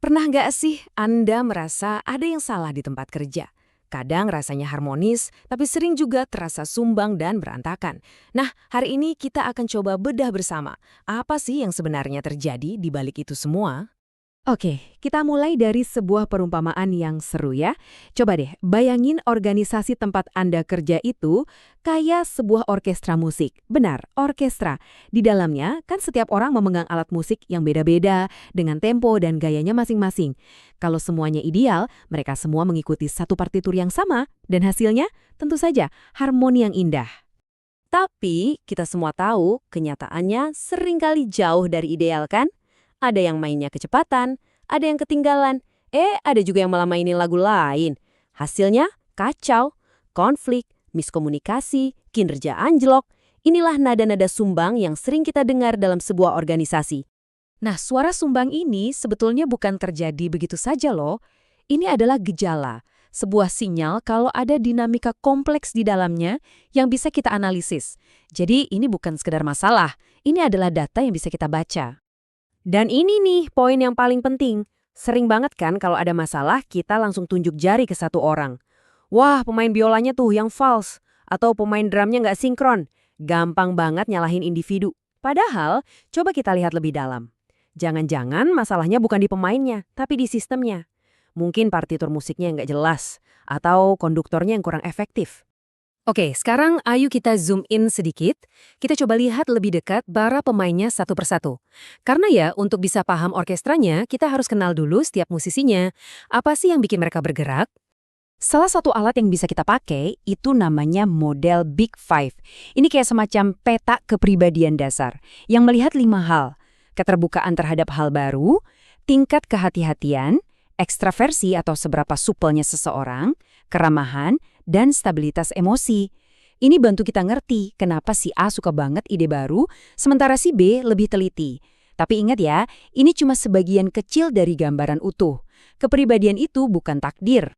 Pernah nggak sih Anda merasa ada yang salah di tempat kerja? Kadang rasanya harmonis, tapi sering juga terasa sumbang dan berantakan. Nah, hari ini kita akan coba bedah bersama. Apa sih yang sebenarnya terjadi di balik itu semua? Oke, kita mulai dari sebuah perumpamaan yang seru ya. Coba deh, bayangin organisasi tempat Anda kerja itu kayak sebuah orkestra musik. Benar, orkestra. Di dalamnya kan setiap orang memegang alat musik yang beda-beda, dengan tempo dan gayanya masing-masing. Kalau semuanya ideal, mereka semua mengikuti satu partitur yang sama, dan hasilnya tentu saja harmoni yang indah. Tapi kita semua tahu kenyataannya seringkali jauh dari ideal kan? Ada yang mainnya kecepatan, ada yang ketinggalan, ada juga yang malah mainin lagu lain. Hasilnya kacau, konflik, miskomunikasi, kinerja anjlok. Inilah nada-nada sumbang yang sering kita dengar dalam sebuah organisasi. Nah, suara sumbang ini sebetulnya bukan terjadi begitu saja loh. Ini adalah gejala, sebuah sinyal kalau ada dinamika kompleks di dalamnya yang bisa kita analisis. Jadi ini bukan sekedar masalah, ini adalah data yang bisa kita baca. Dan ini nih poin yang paling penting. Sering banget kan kalau ada masalah kita langsung tunjuk jari ke satu orang. Wah, pemain biolanya tuh yang false. Atau pemain drumnya nggak sinkron. Gampang banget nyalahin individu. Padahal, coba kita lihat lebih dalam. Jangan-jangan masalahnya bukan di pemainnya, tapi di sistemnya. Mungkin partitur musiknya yang nggak jelas. Atau konduktornya yang kurang efektif. Oke, sekarang ayo kita zoom in sedikit. Kita coba lihat lebih dekat para pemainnya satu persatu. Karena ya, untuk bisa paham orkestranya, kita harus kenal dulu setiap musisinya. Apa sih yang bikin mereka bergerak? Salah satu alat yang bisa kita pakai itu namanya model Big Five. Ini kayak semacam peta kepribadian dasar yang melihat 5 hal. Keterbukaan terhadap hal baru, tingkat kehati-hatian, ekstraversi atau seberapa supelnya seseorang, keramahan, dan stabilitas emosi. Ini bantu kita ngerti kenapa si A suka banget ide baru, sementara si B lebih teliti. Tapi ingat ya, ini cuma sebagian kecil dari gambaran utuh. Kepribadian itu bukan takdir.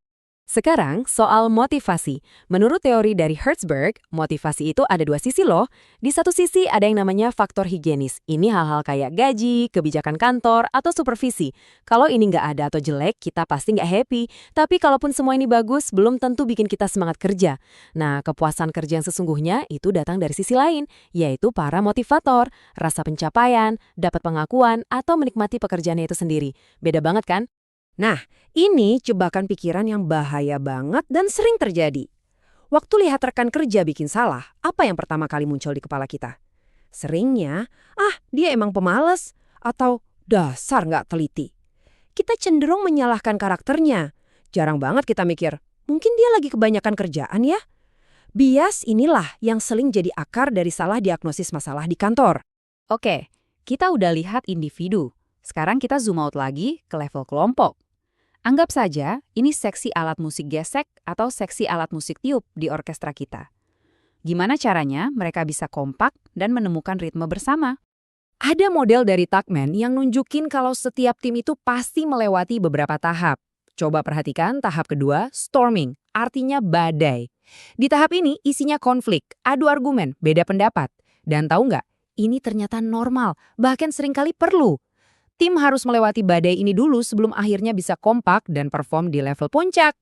Sekarang, soal motivasi. Menurut teori dari Hertzberg, motivasi itu ada dua sisi loh. Di satu sisi ada yang namanya faktor higienis. Ini hal-hal kayak gaji, kebijakan kantor, atau supervisi. Kalau ini nggak ada atau jelek, kita pasti nggak happy. Tapi kalaupun semua ini bagus, belum tentu bikin kita semangat kerja. Nah, kepuasan kerja yang sesungguhnya itu datang dari sisi lain, yaitu para motivator, rasa pencapaian, dapat pengakuan, atau menikmati pekerjaannya itu sendiri. Beda banget kan? Nah, ini jebakan pikiran yang bahaya banget dan sering terjadi. Waktu lihat rekan kerja bikin salah, apa yang pertama kali muncul di kepala kita? Seringnya, dia emang pemalas, atau dasar nggak teliti. Kita cenderung menyalahkan karakternya. Jarang banget kita mikir, mungkin dia lagi kebanyakan kerjaan ya? Bias inilah yang sering jadi akar dari salah diagnosis masalah di kantor. Oke, kita udah lihat individu. Sekarang kita zoom out lagi ke level kelompok. Anggap saja ini seksi alat musik gesek atau seksi alat musik tiup di orkestra kita. Gimana caranya mereka bisa kompak dan menemukan ritme bersama? Ada model dari Tuckman yang nunjukin kalau setiap tim itu pasti melewati beberapa tahap. Coba perhatikan tahap kedua, storming, artinya badai. Di tahap ini isinya konflik, adu argumen, beda pendapat. Dan tahu nggak, ini ternyata normal, bahkan seringkali perlu. Tim harus melewati badai ini dulu sebelum akhirnya bisa kompak dan perform di level puncak.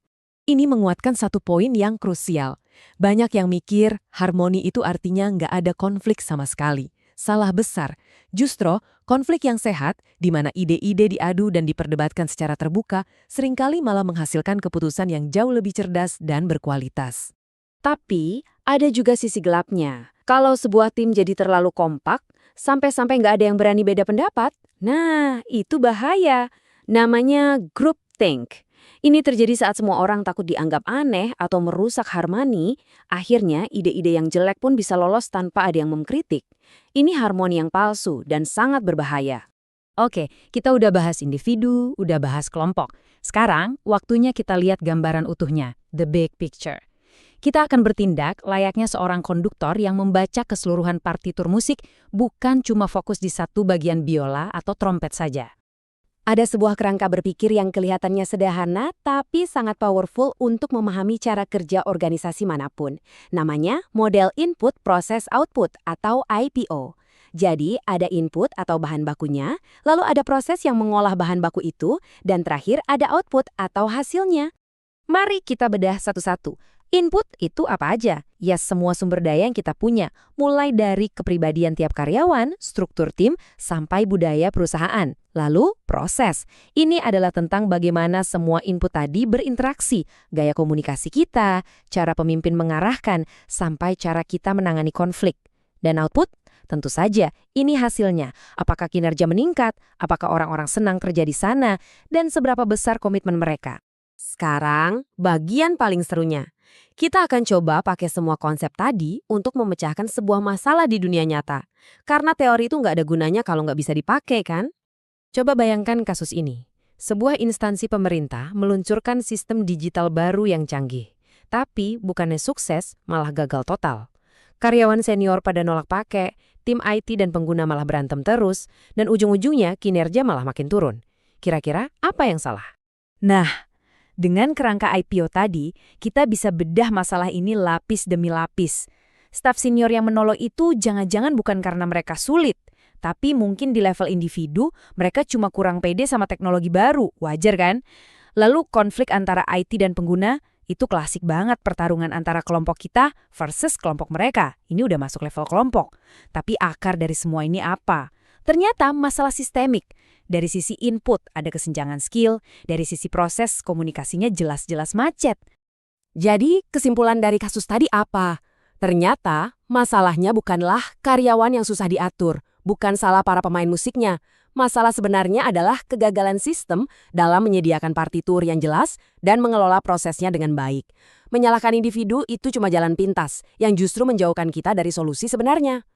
Ini menguatkan satu poin yang krusial. Banyak yang mikir harmoni itu artinya nggak ada konflik sama sekali. Salah besar. Justru konflik yang sehat, di mana ide-ide diadu dan diperdebatkan secara terbuka, seringkali malah menghasilkan keputusan yang jauh lebih cerdas dan berkualitas. Tapi ada juga sisi gelapnya. Kalau sebuah tim jadi terlalu kompak, sampai-sampai nggak ada yang berani beda pendapat, nah itu bahaya. Namanya groupthink. Ini terjadi saat semua orang takut dianggap aneh atau merusak harmoni, akhirnya ide-ide yang jelek pun bisa lolos tanpa ada yang mengkritik. Ini harmoni yang palsu dan sangat berbahaya. Oke, kita udah bahas individu, udah bahas kelompok. Sekarang, waktunya kita lihat gambaran utuhnya, the big picture. Kita akan bertindak layaknya seorang konduktor yang membaca keseluruhan partitur musik, bukan cuma fokus di satu bagian biola atau trompet saja. Ada sebuah kerangka berpikir yang kelihatannya sederhana, tapi sangat powerful untuk memahami cara kerja organisasi manapun. Namanya model input process output atau IPO. Jadi, ada input atau bahan bakunya, lalu ada proses yang mengolah bahan baku itu, dan terakhir ada output atau hasilnya. Mari kita bedah satu-satu. Input itu apa aja? Ya semua sumber daya yang kita punya, mulai dari kepribadian tiap karyawan, struktur tim, sampai budaya perusahaan. Lalu, proses. Ini adalah tentang bagaimana semua input tadi berinteraksi, gaya komunikasi kita, cara pemimpin mengarahkan, sampai cara kita menangani konflik. Dan output? Tentu saja, ini hasilnya. Apakah kinerja meningkat, apakah orang-orang senang kerja di sana, dan seberapa besar komitmen mereka. Sekarang, bagian paling serunya. Kita akan coba pakai semua konsep tadi untuk memecahkan sebuah masalah di dunia nyata. Karena teori itu nggak ada gunanya kalau nggak bisa dipakai, kan? Coba bayangkan kasus ini. Sebuah instansi pemerintah meluncurkan sistem digital baru yang canggih. Tapi bukannya sukses, malah gagal total. Karyawan senior pada nolak pakai, tim IT dan pengguna malah berantem terus, dan ujung-ujungnya kinerja malah makin turun. Kira-kira apa yang salah? Nah, dengan kerangka IPO tadi, kita bisa bedah masalah ini lapis demi lapis. Staf senior yang menolak itu jangan-jangan bukan karena mereka sulit, tapi mungkin di level individu mereka cuma kurang pede sama teknologi baru, wajar kan? Lalu konflik antara IT dan pengguna, itu klasik banget pertarungan antara kelompok kita versus kelompok mereka. Ini udah masuk level kelompok. Tapi akar dari semua ini apa? Ternyata masalah sistemik. Dari sisi input ada kesenjangan skill, dari sisi proses komunikasinya jelas-jelas macet. Jadi, kesimpulan dari kasus tadi apa? Ternyata, masalahnya bukanlah karyawan yang susah diatur, bukan salah para pemain musiknya. Masalah sebenarnya adalah kegagalan sistem dalam menyediakan partitur yang jelas dan mengelola prosesnya dengan baik. Menyalahkan individu itu cuma jalan pintas, yang justru menjauhkan kita dari solusi sebenarnya.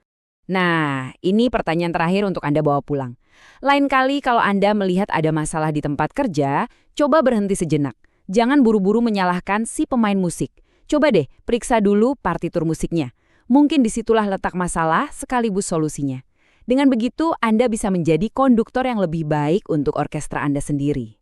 Nah, ini pertanyaan terakhir untuk Anda bawa pulang. Lain kali kalau Anda melihat ada masalah di tempat kerja, coba berhenti sejenak. Jangan buru-buru menyalahkan si pemain musik. Coba deh, periksa dulu partitur musiknya. Mungkin disitulah letak masalah sekaligus solusinya. Dengan begitu, Anda bisa menjadi konduktor yang lebih baik untuk orkestra Anda sendiri.